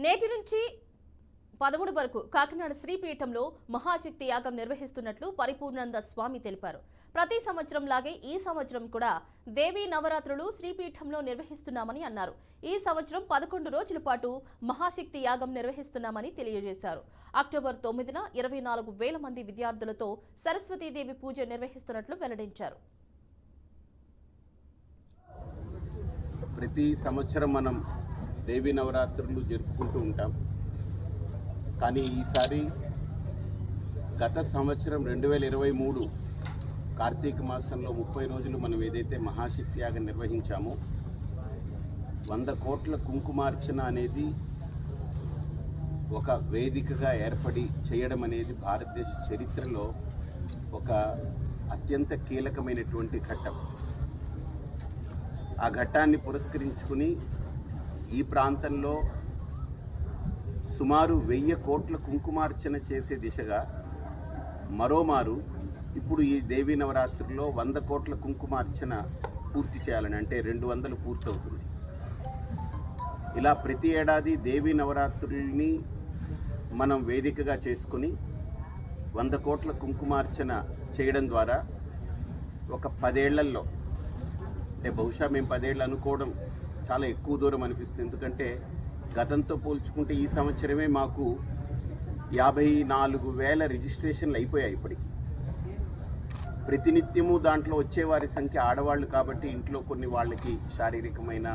నేటి నుంచి 13 వరకు కాకినాడ శ్రీపీఠంలో మహాశక్తి యాగం నిర్వహిస్తున్నట్లు పరిపూర్ణానంద స్వామి తెలిపారు. ప్రతి సంవత్సరం లాగే ఈ సంవత్సరం కూడా దేవీ నవరాత్రులు శ్రీపీఠంలో నిర్వహిస్తున్నామని అన్నారు. ఈ సంవత్సరం 11 రోజుల పాటు మహాశక్తి యాగం నిర్వహిస్తున్నామని తెలియజేశారు. అక్టోబర్ 9న 24,000 మంది విద్యార్థులతో సరస్వతీదేవి పూజ నిర్వహిస్తున్నట్లు వెల్లడించారు. ప్రతి సంవత్సరం మనం దేవీ నవరాత్రులు జరుపుకుంటూ ఉంటాం. కానీ ఈసారి గత సంవత్సరం 2023 కార్తీక మాసంలో 30 రోజులు మనం ఏదైతే మహాశక్తి యాగం నిర్వహించామో 100 కోట్ల కుంకుమార్చన అనేది ఒక వేదికగా ఏర్పడి చేయడం అనేది భారతదేశ చరిత్రలో ఒక అత్యంత కీలకమైనటువంటి ఘట్టం. ఆ ఘట్టాన్ని పురస్కరించుకుని ఈ ప్రాంతంలో సుమారు 1000 కోట్ల కుంకుమార్చన చేసే దిశగా మరోమారు ఇప్పుడు ఈ దేవీ నవరాత్రుల్లో 100 కోట్ల కుంకుమార్చన పూర్తి చేయాలని, అంటే 200 పూర్తవుతుంది. ఇలా ప్రతి ఏడాది దేవీ నవరాత్రుల్ని మనం వేదికగా చేసుకుని 100 కోట్ల కుంకుమార్చన చేయడం ద్వారా ఒక 10 ఏళ్లలో, అంటే బహుశా మేము 10 ఏళ్ళు అనుకోవడం చాలా ఎక్కువ దూరం అనిపిస్తుంది. ఎందుకంటే గతంతో పోల్చుకుంటే ఈ సంవత్సరమే మాకు 54,000 రిజిస్ట్రేషన్లు అయిపోయాయి. ఇప్పటికి ప్రతినిత్యము దాంట్లో వచ్చేవారి సంఖ్య ఆడవాళ్ళు కాబట్టి ఇంట్లో కొన్ని వాళ్ళకి శారీరకమైన